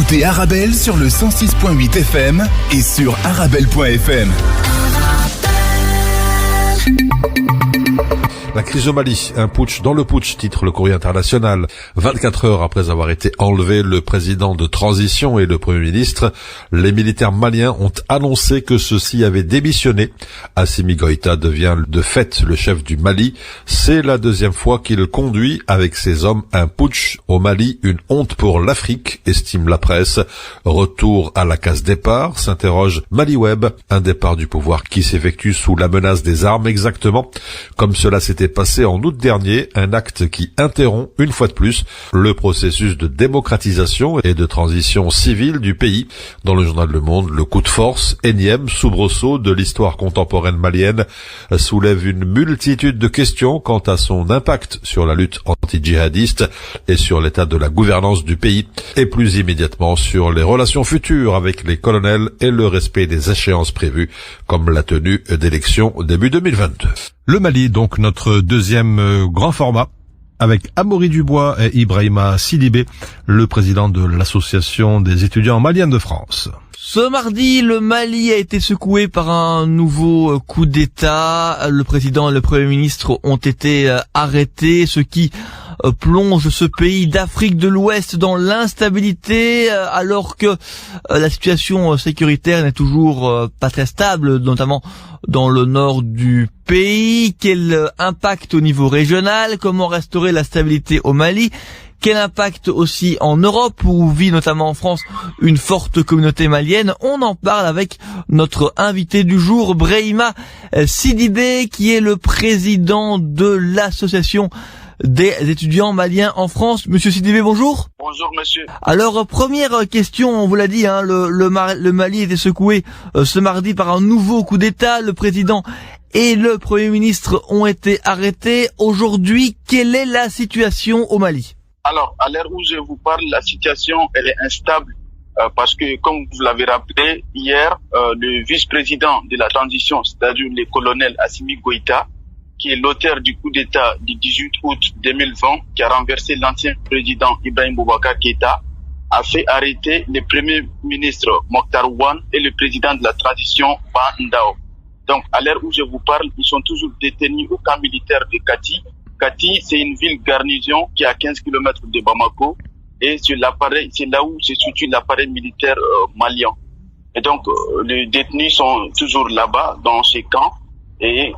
Écoutez Arabelle sur le 106.8 FM et sur arabelle.fm. La crise au Mali, un putsch dans le putsch, titre le Courrier international. 24 heures après avoir été enlevé le président de transition et le premier ministre, les militaires maliens ont annoncé que ceux-ci avaient démissionné. Assimi Goïta devient de fait le chef du Mali. C'est la deuxième fois qu'il conduit avec ses hommes un putsch au Mali, une honte pour l'Afrique, estime la presse. Retour à la case départ, s'interroge Maliweb, un départ du pouvoir qui s'effectue sous la menace des armes exactement, comme cela s'était passé en août dernier, un acte qui interrompt une fois de plus le processus de démocratisation et de transition civile du pays. Dans le journal Le Monde, le coup de force, énième soubresaut de l'histoire contemporaine malienne, soulève une multitude de questions quant à son impact sur la lutte anti-djihadiste et sur l'état de la gouvernance du pays, et plus immédiatement sur les relations futures avec les colonels et le respect des échéances prévues, comme la tenue d'élections début 2022. Le Mali, donc notre deuxième grand format, avec Amaury Dubois et Ibrahima Sidibé, le président de l'association des étudiants maliens de France. Ce mardi, le Mali a été secoué par un nouveau coup d'État. Le président et le premier ministre ont été arrêtés, ce qui plonge ce pays d'Afrique de l'Ouest dans l'instabilité, alors que la situation sécuritaire n'est toujours pas très stable, notamment dans le nord du pays. Quel impact au niveau régional? Comment restaurer la stabilité au Mali? Quel impact aussi en Europe, où vit notamment en France une forte communauté malienne? On en parle avec notre invité du jour, Brahima Sidibé, qui est le président de l'association des étudiants maliens en France. Monsieur Sidibé, bonjour. Bonjour monsieur. Alors, première question, on vous l'a dit, le Mali était secoué ce mardi par un nouveau coup d'État. Le président et le premier ministre ont été arrêtés. Aujourd'hui, quelle est la situation au Mali? Alors, à l'heure où je vous parle, la situation elle est instable parce que, comme vous l'avez rappelé, hier, le vice-président de la transition, c'est-à-dire le colonel Assimi Goïta, qui est l'auteur du coup d'État du 18 août 2020, qui a renversé l'ancien président Ibrahim Boubacar Keïta, a fait arrêter le premier ministre Mokhtar Ouane et le président de la transition Ba Ndao. Donc, à l'heure où je vous parle, ils sont toujours détenus au camp militaire de Kati. Kati, c'est une ville garnison qui est à 15 km de Bamako, et c'est là où se situe l'appareil militaire malien. Et donc, les détenus sont toujours là-bas, dans ces camps. Et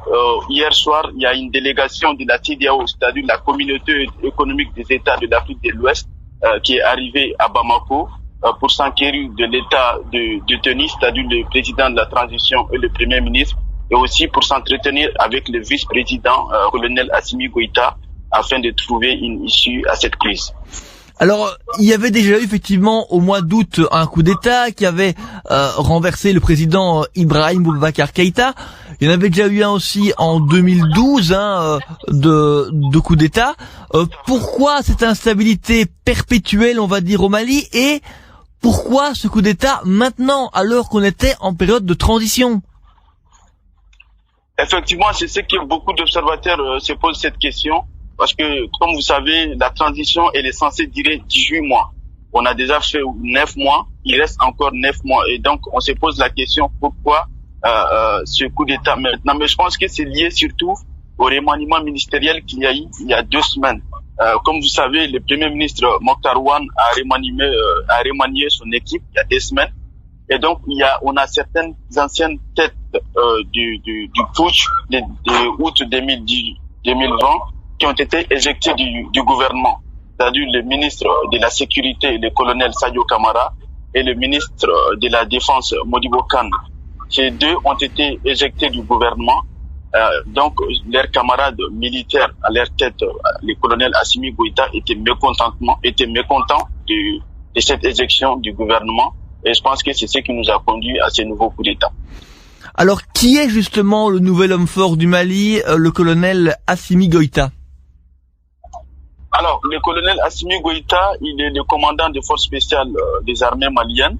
hier soir, il y a une délégation de la CEDEAO, c'est-à-dire la communauté économique des États de l'Afrique de l'Ouest, qui est arrivée à Bamako pour s'enquérir de l'état de détenu, c'est-à-dire le président de la transition et le premier ministre, et aussi pour s'entretenir avec le vice-président, colonel Assimi Goïta, afin de trouver une issue à cette crise. Alors, il y avait déjà eu effectivement au mois d'août un coup d'État qui avait renversé le président Ibrahim Boubacar Keïta. Il y en avait déjà eu un aussi en 2012 de coup d'État. Pourquoi cette instabilité perpétuelle, on va dire, au Mali, et pourquoi ce coup d'État maintenant, alors qu'on était en période de transition? Effectivement, c'est ce que beaucoup d'observateurs se posent cette question. Parce que, comme vous savez, la transition, elle est censée durer 18 mois. On a déjà fait 9 mois, il reste encore 9 mois. Et donc, on se pose la question, pourquoi ce coup d'État maintenant? Mais je pense que c'est lié surtout au remaniement ministériel qu'il y a eu il y a 2 semaines. Comme vous savez, le premier ministre Mokhtar Ouane a remanié son équipe il y a 2 semaines. Et donc, on a certaines anciennes têtes du putsch de août 2020 qui ont été éjectés du gouvernement, c'est-à-dire le ministre de la Sécurité, le colonel Sadio Kamara, et le ministre de la Défense, Modibo Kane. Ces deux ont été éjectés du gouvernement. Donc, leurs camarades militaires à leur tête, le colonel Assimi Goïta, étaient mécontents de cette éjection du gouvernement. Et je pense que c'est ce qui nous a conduit à ce nouveau coup d'État. Alors, qui est justement le nouvel homme fort du Mali, le colonel Assimi Goïta? Alors, le colonel Assimi Goïta, il est le commandant des forces spéciales des armées maliennes.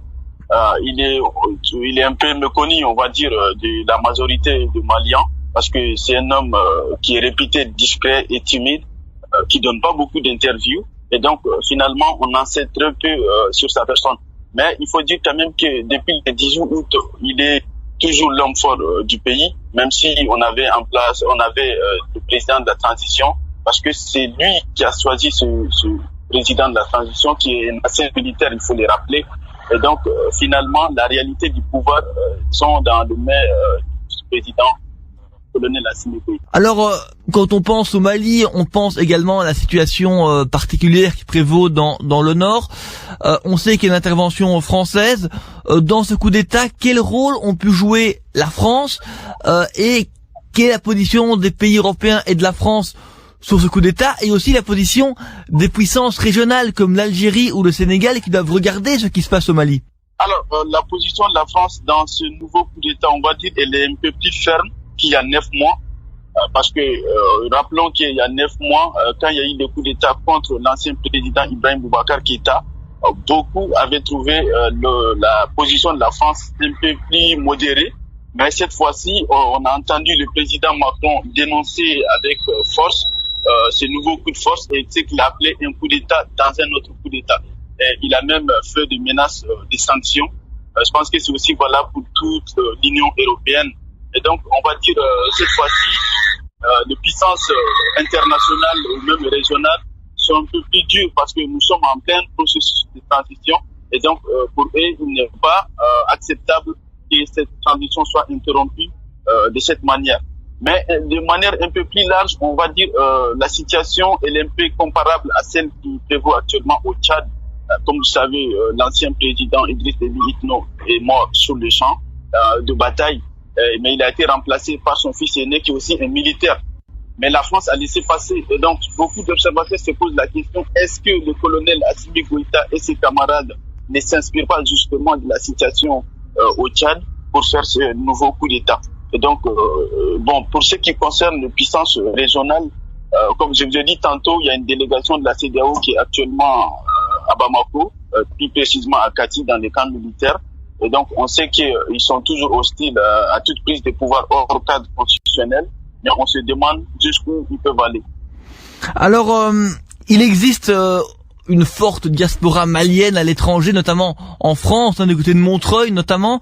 Il est un peu méconnu, on va dire, de la majorité des Maliens, parce que c'est un homme qui est réputé discret et timide, qui donne pas beaucoup d'interviews. Et donc, finalement, on en sait très peu sur sa personne. Mais il faut dire quand même que depuis le 18 août, il est toujours l'homme fort du pays, même si on avait le président de la transition, parce que c'est lui qui a choisi ce président de la transition qui est un ancien militaire, il faut le rappeler. Et donc, finalement, la réalité du pouvoir sont dans les mains du président colonel Assimi Goïta. Alors, quand on pense au Mali, on pense également à la situation particulière qui prévaut dans le nord. On sait qu'il y a une intervention française. Dans ce coup d'État, quel rôle ont pu jouer la France et quelle est la position des pays européens et de la France sur ce coup d'État, et aussi la position des puissances régionales comme l'Algérie ou le Sénégal qui doivent regarder ce qui se passe au Mali? Alors, la position de la France dans ce nouveau coup d'État, on va dire, elle est un peu plus ferme qu'il y a 9 mois. Parce que, rappelons qu'il y a 9 mois, quand il y a eu le coup d'État contre l'ancien président Ibrahim Boubacar Keïta, beaucoup avaient trouvé la position de la France un peu plus modérée. Mais cette fois-ci, on a entendu le président Macron dénoncer avec force ce nouveau coup de force et ce qu'il a appelé un coup d'État dans un autre coup d'État. Et il a même fait des menaces de sanctions. Je pense que c'est aussi valable pour toute l'Union européenne. Et donc, on va dire, cette fois-ci, les puissances internationales ou même régionales sont un peu plus dures parce que nous sommes en plein processus de transition. Et donc, pour eux, il n'est pas acceptable que cette transition soit interrompue de cette manière. Mais de manière un peu plus large, on va dire la situation elle est un peu comparable à celle qui prévaut actuellement au Tchad. Comme vous savez, l'ancien président Idriss Déby Itno est mort sur le champ de bataille, mais il a été remplacé par son fils aîné qui est aussi un militaire. Mais la France a laissé passer. Et donc, beaucoup d'observateurs se posent la question, est-ce que le colonel Assimi Goïta et ses camarades ne s'inspirent pas justement de la situation au Tchad pour faire ce nouveau coup d'État? Et donc, pour ce qui concerne les puissances régionales, comme je vous ai dit tantôt, il y a une délégation de la CEDEAO qui est actuellement à Bamako, plus précisément à Kati, dans les camps militaires. Et donc, on sait qu'ils sont toujours hostiles à toute prise de pouvoir hors cadre constitutionnel, mais on se demande jusqu'où ils peuvent aller. Alors, il existe une forte diaspora malienne à l'étranger, notamment en France, du côté de Montreuil notamment.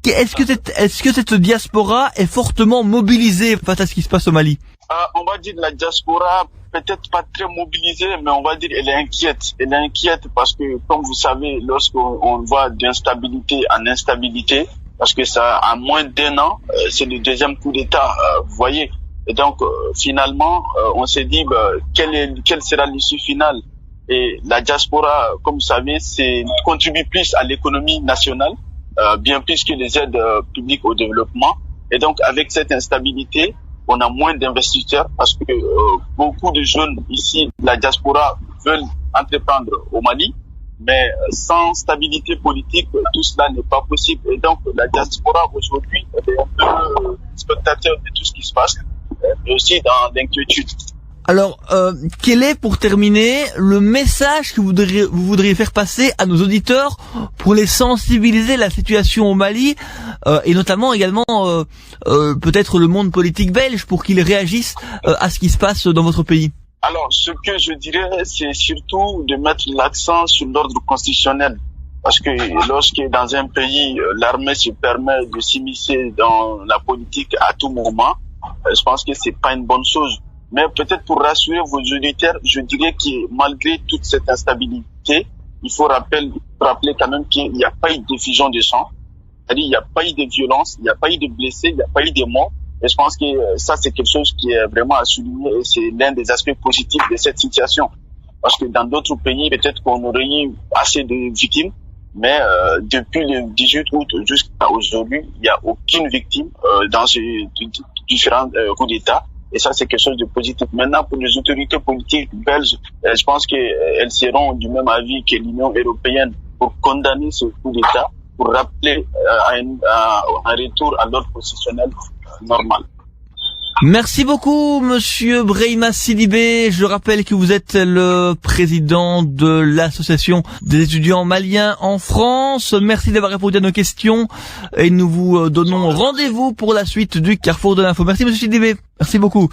Est-ce que cette diaspora est fortement mobilisée face à ce qui se passe au Mali? On va dire la diaspora peut-être pas très mobilisée, mais on va dire elle est inquiète. Elle est inquiète parce que, comme vous savez, lorsqu'on va d'instabilité en instabilité, parce que ça a moins d'1 an, c'est le deuxième coup d'État, vous voyez. Et donc, finalement, on s'est dit quelle sera l'issue finale. Et la diaspora, comme vous savez, contribue plus à l'économie nationale. Bien plus que les aides publiques au développement. Et donc, avec cette instabilité, on a moins d'investisseurs parce que beaucoup de jeunes ici, la diaspora, veulent entreprendre au Mali, mais sans stabilité politique, tout cela n'est pas possible. Et donc, la diaspora, aujourd'hui, est un peu spectateur de tout ce qui se passe, mais aussi dans l'inquiétude. Alors, quel est, pour terminer, le message que vous voudriez faire passer à nos auditeurs pour les sensibiliser à la situation au Mali et notamment également peut-être le monde politique belge pour qu'ils réagissent à ce qui se passe dans votre pays? Alors, ce que je dirais, c'est surtout de mettre l'accent sur l'ordre constitutionnel. Parce que lorsque dans un pays, l'armée se permet de s'immiscer dans la politique à tout moment, je pense que c'est pas une bonne chose. Mais peut-être pour rassurer vos auditeurs, je dirais que malgré toute cette instabilité, il faut rappeler quand même qu'il n'y a pas eu d'effusion de sang. C'est-à-dire, il n'y a pas eu de violence, il n'y a pas eu de blessés, il n'y a pas eu de morts. Et je pense que ça, c'est quelque chose qui est vraiment à souligner et c'est l'un des aspects positifs de cette situation. Parce que dans d'autres pays, peut-être qu'on aurait eu assez de victimes, mais depuis le 18 août jusqu'à aujourd'hui, il n'y a aucune victime dans ces différents coups d'État. Et ça, c'est quelque chose de positif. Maintenant, pour les autorités politiques belges, je pense qu'elles seront du même avis que l'Union européenne pour condamner ce coup d'État, pour rappeler un retour à l'ordre constitutionnel normal. Merci beaucoup, monsieur Brahima Sidibé. Je rappelle que vous êtes le président de l'association des étudiants maliens en France. Merci d'avoir répondu à nos questions et nous vous donnons rendez-vous pour la suite du Carrefour de l'info. Merci, monsieur Sidibé. Merci beaucoup.